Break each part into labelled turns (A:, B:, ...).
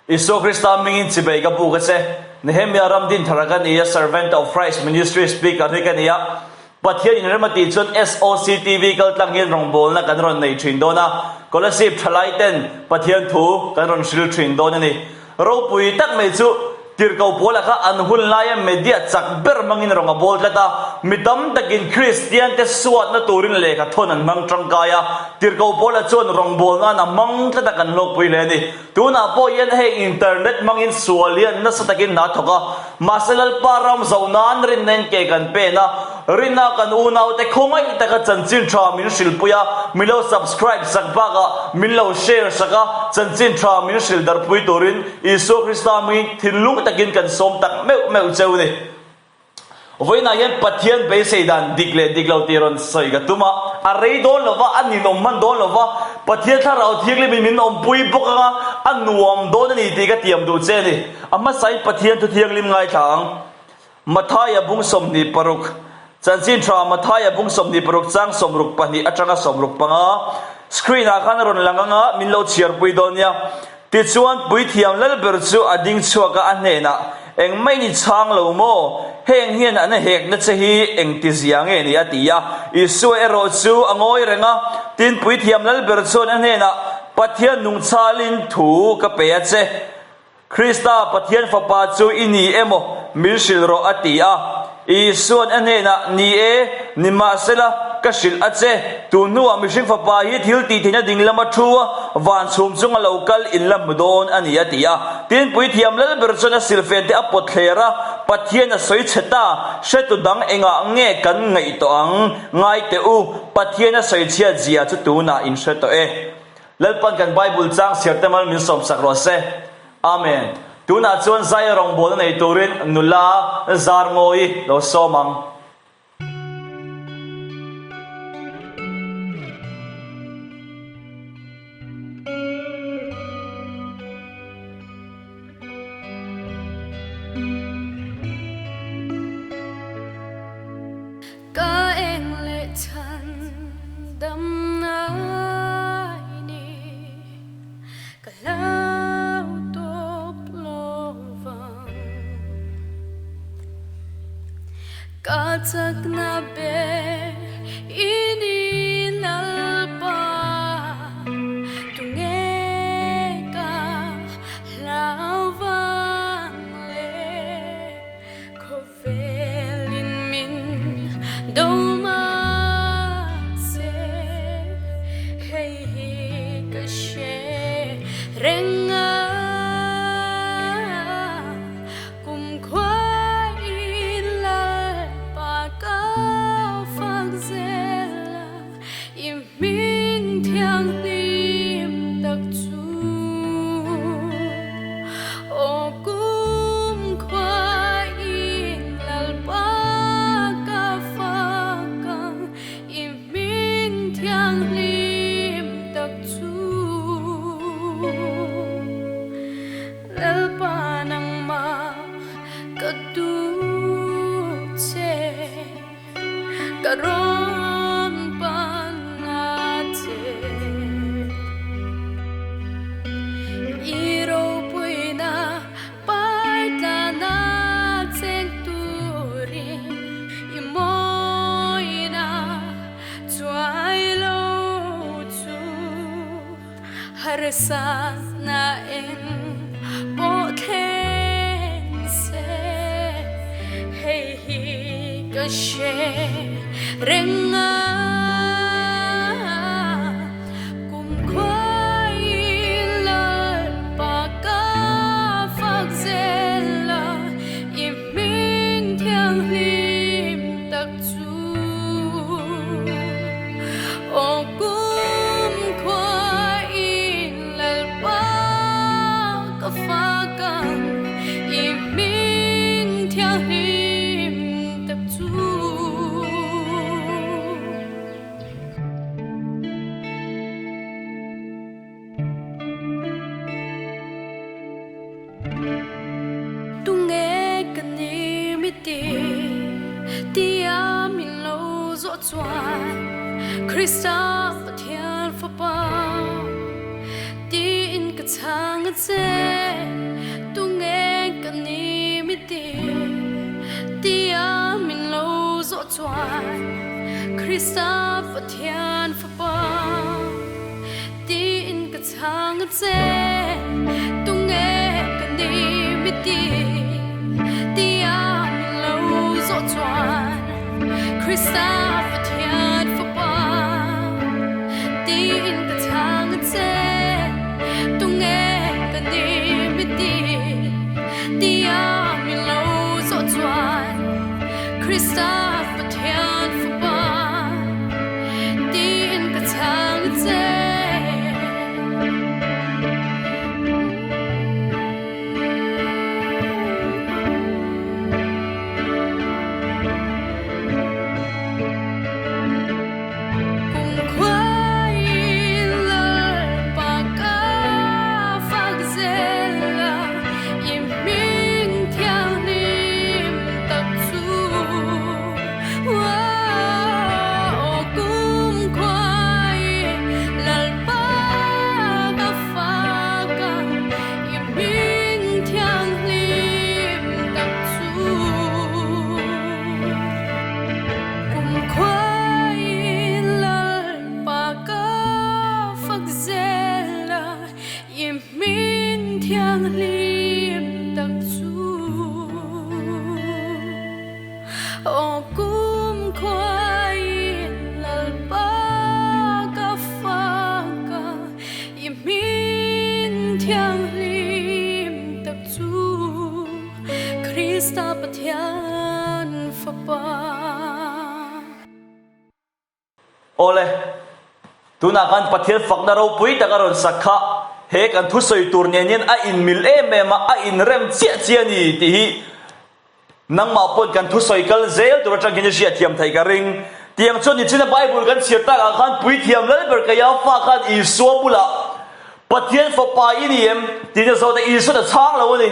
A: Isu Krista mingin sibay ka po kasi Nehemia Ramdin Tharakan iya servant of Christ Ministry speaker ni kaniya pathian in ramati chon SOCTV kal tlangin rongbol na kanron nei thindo na kolasip thalaiten pathian thu kanron shil thindo na ni ro pui tak mai chu tirkau pola ka anhul laya media chak ber mangin ronga bol lata midam takin Christian te suat na turin le ka thonan mang trangkaya tirkau pola chon rongbol na mang tata kan lok pui le ni tuna po yan he internet mangin sualian na sa takin na thoka masalal param zaunan rin nen ke kan pe na rina kan unaw te khongai ta ka chanchin tha min silpuya milo subscribe sakba ka milo share saka chanchin tha min sil dar pui turin Isu Krista mi thinlung takin kan som tak meu cheu ni voina yan pathian be seidan diklo tiron soi ga tuma arei don lova ani nom man don lova pathian tharau thikli min om pui boka anuam don ni ti ka tiam du che ni amma sai pathian thu thianglim ngai thang mathaya bung som ni paruk chanchin tha mathaya bung som ni paruk chang somruk pani atanga somruk panga screen a kan ron langanga min lo chiar pui don ya ti chuan pui thiam lal ber chu ading chuaka anena eng mai ni chang lo mo heng hian an hek na chehi eng ti ziang e ni atia Isu ero chu angoi renga tin pui thiam lal ber chu anena pathian nung chalin thu ka pe che Krista pathian fapa chu ini emo milsil ro atia Isu anena ni e ni ma sela kashil ache tunu amishing fapa hi thil ti thina dinglama thuwa van chum chunga local inlam don ani atia tin pui thiam lal berchona silfen te apot thera pathian a soi cheta shetu dang enga nge kan ngai to ang ngai te u pathian a soi chia zia chu tuna in sheto e lalpan kan bible chang sertamal min som sakro se amen tuna chon zai rong bol nei turin nula zar ngoi lo somang
B: Katak na be ini nalpa tungeka lavang le kovelin min doma se hey kashe renga karon panate iro puina paitana centurin imoina tuailo tu harsana en potense hey kashe renga kum khoi lal paka fakzela iming thiang lim tak chu o kum khoi lal paka fakan iming thiang lim tak chu tia min lo zo chuan Krista pathian fa pa ti in ka chang che tung nghe cần ni mi tia min lo zo chuan Krista fa thian fa pa ti in ka chang che tung nghe cần ni mi tia min lo zo chuan Krista fa thian fa pa ti in ka chang che tung nghe cần ni mi tia min lo zo chuan Krista fa thian fa pa ti in ka chang che
A: Ole tuna kan pathian fakna ro pui ta karon sakha he kan thu soi tur nenin a in mil ma a in rem chia ni ti hi nang ma pon kan thu soi kal zel tur tang kin sia thiam thai ka ring tiang chon ni china bible kan sia ta kan pui thiam lal ber ka ya fa kan I so bula pathian fa pa I ni em ti na so ta I so da chang lo ni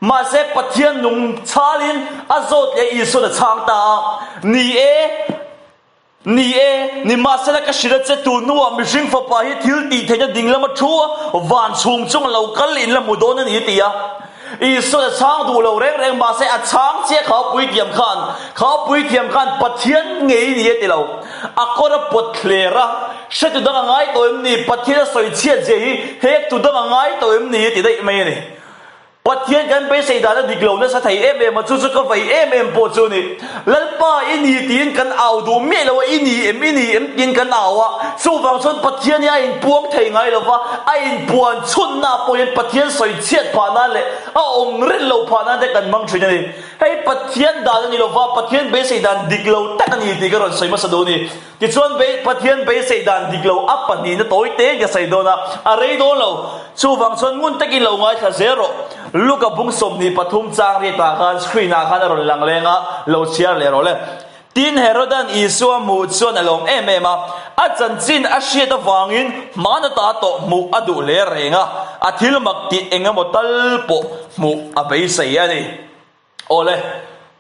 A: ma se pathian nung chalin a zot le I so da chang ta ni masala ka shira che tu nuwa mishing fa pa hi thil ti thenya dingla ma thua van chung lo kal in la mudon ni tia I so da chang du lo reng ma se a chang che kha pui thiam khan pathian ngei ni ti lo akora pot khlera she tu da ngai to em ni pathian soi chia je hi hek tu da ngai to em ni ti dai mai ni pathian kan pe sei da diglo na sa thai em ma chu ka vai em po chu ni lalpa ini tin kan au du me lo ini em tin kan awa chu wang chon pathian ya in puang thei ngai lo wa a in puan chun na po yen pathian soi chiat pa na le a om rin lo pa na de kan mang thrin ni hei pathian da ni lo wa pathian pe sei dan diglo tak ni ti garon soi ma sa do ni ti chon be pathian pe sei dan diglo up pa ni na toi te ga sai do na a rei do lo chu wang chon ngun takin lo ngai tha zero luka bung som ni pathum chang ri ta khan screen a khan ron lang lenga lo chiar le ro le tin herodan isua mu chon along ma a chan chin a hria ta wangin mana ta to mu adu le renga a thil mak ti enga motal po mu a bei sei ani ole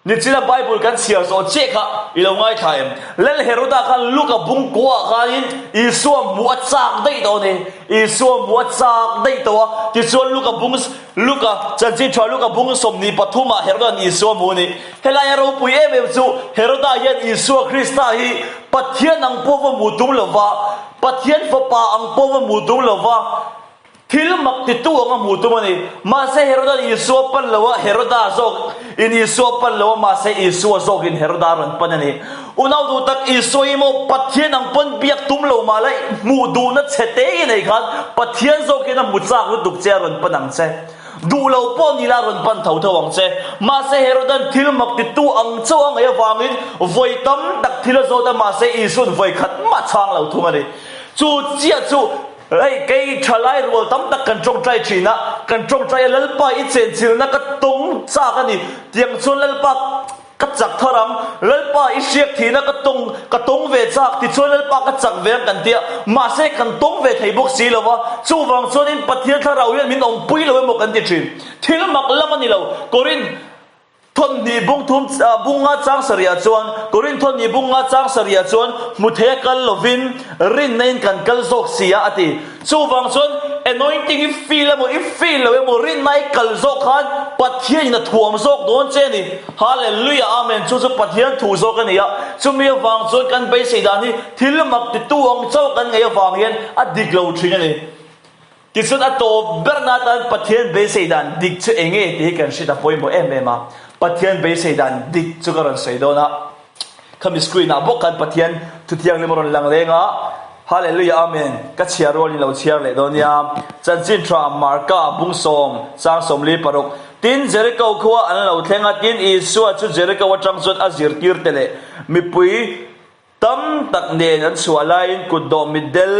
A: ni chila bible kan sia so che kha ilongai thaim lel heroda khan luka bung ko khain isua mu chak dei do ne isua mu chak dei to ti chon luka chanchi thwa luka bung som ni pathuma heroda isua mu ni helaya ro pui chu heroda yan isua krista hi pathian ang powa mu tum lova pathian fa pa ang powa mu tum lova thil mak ti tu ang mu tu mani ma se heroda isua pan lawa heroda zok in isua pan lawa ma se isua zok in heroda ron panani unaw du tak isoi mo pathian ang pon biak tum lo malai mu du na chete nei khan pathian zok in mu chak lu duk che ron panang che du lo po ni la ron pan thau thawang che ma se herodan thil mak ti tu ang chawang ya wangin voi tam tak thil zo da ma se isun voi khat ma chang lo thu mani chu chia chu ei cái thalai rol tam tak kan trong trai china kan trong trai lalpa I chen chil na ka tung cha ka ni tiang chon lalpa ka chak tharang lalpa I siak thi na ka tung ve chak ti chon lalpa ka chak ve kan tia ma se kan tung ve thei bok si lowa chu wang chon in pathian tharau yan min ong pui lo mo kan ti thin thil mak lam ani lo korin ทนนีบุงทุมบุงงาจางสริยจวนกุรินทนนีบุงงาจางสริยจวนมุเทกันลวินรินในกันกัลโซกเสียอติชูวังชน anointing อีฟีลอีฟีลเลยมุรินในกัลโซกันปัทเทียนน่ะถ่วงโซกโดนเจนี่ฮาเลลูยาอาเมนชูปัทเทียนถูโซกันเนี่ยชูมีวังชนกันไปเสียดานี่ทิลมักติดตัวงเจ้ากันไงวังเย็นอดีกเราทิ้งนี่ที่สุดอัตโตเบอร์นาตันปัทเทียนไปเสียดานดิกเชเองที่กันชิดาพอยโมเอ็มเอ็มปัทเทียนไปเสียดานดิกจุกรันเสียดนะคำสกรีนบอกกันปัทเทียนทุกอย่างเลยมันลังเลงอ่ะฮาเลลูยาอาเมนกัจเชียร์โรลิเราเชียร์เลยโดนยามจันจินทรามาร์กาบุงสมสร้างสมลีปรุกตินเจริกาขวาอันเราเทงตินอิสุอาจุเจริกาวัจังสุดอาซิร์ติร์เตเลมีปุยตั้มตักเนนันสวาลายนกุดโดมิเดล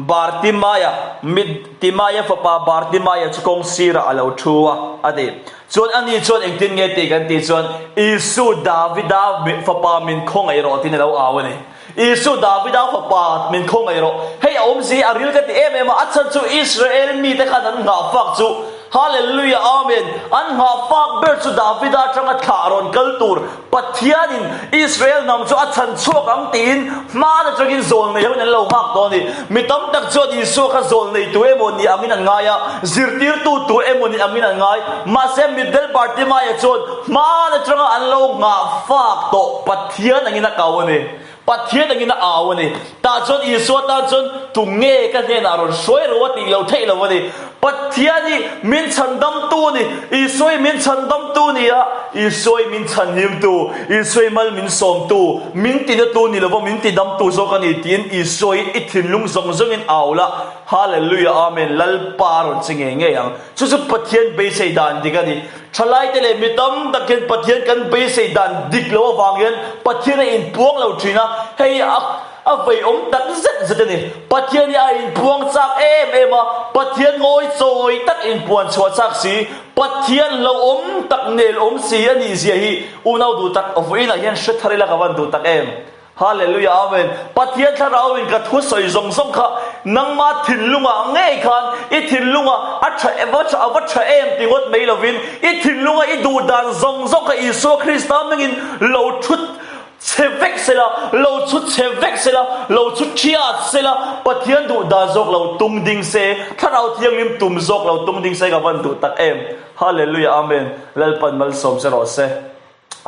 A: บาร์ติมายามิดติมายาฟปาบาร์ติมายาจุกงซีระอาลาวชัวอดีส่วนอันนี้ส่วนเองตินเงติกันติส่วนอิสุดาวิดาฟปามินคงไอโรตินเราเอาวันนี้อิสุดาวิดาฟปามินคงไอโรเฮ้ยอมซีอาริลกันติเอ็มมาอัศจูอิสราเอลมีแต่ขันหาฟักจูฮาเลลูยาอาเมนอันหาฟักเบิร์สุดาวิดาจังอัดขารอนกัลตูร์ปัทยานินอิสราเอลนำจูอัศชวกังตีนมาจะกินโซนในยังนั้นเราหักตอนนี้มีตั้มตักจูอิสุขโซนในตัวเอมอนี่อามินันง่ายซิร์ติร์ตัวเอมอนี่อามินันง่ายมาเซมิเดลบาร์ติมายาจูนมาจะจังอันเราหาฟักโตปัทยานังนักเอาวันนี้ปัทเทียนอย่างนี้น่าเอาวันนี้ตาจนอิสวตาจนตุงเงกันเนี่ยน่ารอนสวยรู้ว่าตีเราเท่เราวันนี้ปัทเทียนี่มินชันดำตัวนี่อิสวยมินชันดำตัวนี่อะอิสวยมินชันหิมตัวอิสวยมัลมินสมตัวมินตีนตัวนี่เราว่ามินตีดำตัวโซกันนี่ตีนอิสวยอิทิลุงซงซงอินเอาละฮาเลลูยาอาเมนลัลปารอนสิงเงยังชุดปัทเทียนเบสเซดันดีกันนี่ชลายเตเลมิตั้มตะเกียนปัทเทียนกันเบสเซดันดิกโลวางเงินปัทเทียนอินพวงเราทีนะเฮ้ยเอาไปตักเสร็จเสร็จนี่ปัทเทียนอินพวงจากเอ็มปัทเทียนงอยโซยตักอินพวงชวจากสีปัทเทียนเราตักเนลสีอันนี้เสียฮีอุณเอาดูตักเอาไว้นะยันชุดทะเลละกันวันดูตักฮาเลลูยาอาเมนปัทเทียนถ้าเราเองกระทุ้สอยซงซงค่ะนังมาถิ่นลุงอ่ะเง่ขันอีถิ่นลุงอ่ะอัจฉริวัชติงดไม่ละวินอีถิ่นลุงอ่ะอีดูดันซงซงค่ะอิสุคริสต์นั่งอินเราชุดเชฟเวกเสละเราชุดเชฟเวกเสละเราชุดเชียร์เสละปัทเทียนดูดาจกเราตุ้งดิ่งเสถ้าเราเที่ยงลิมตุ้มจกเราตุ้งดิ่งเสกับวันดูตักฮาเลลูยาอาเมนแล้วปันมัลสมเสรอเส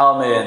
A: อาเมน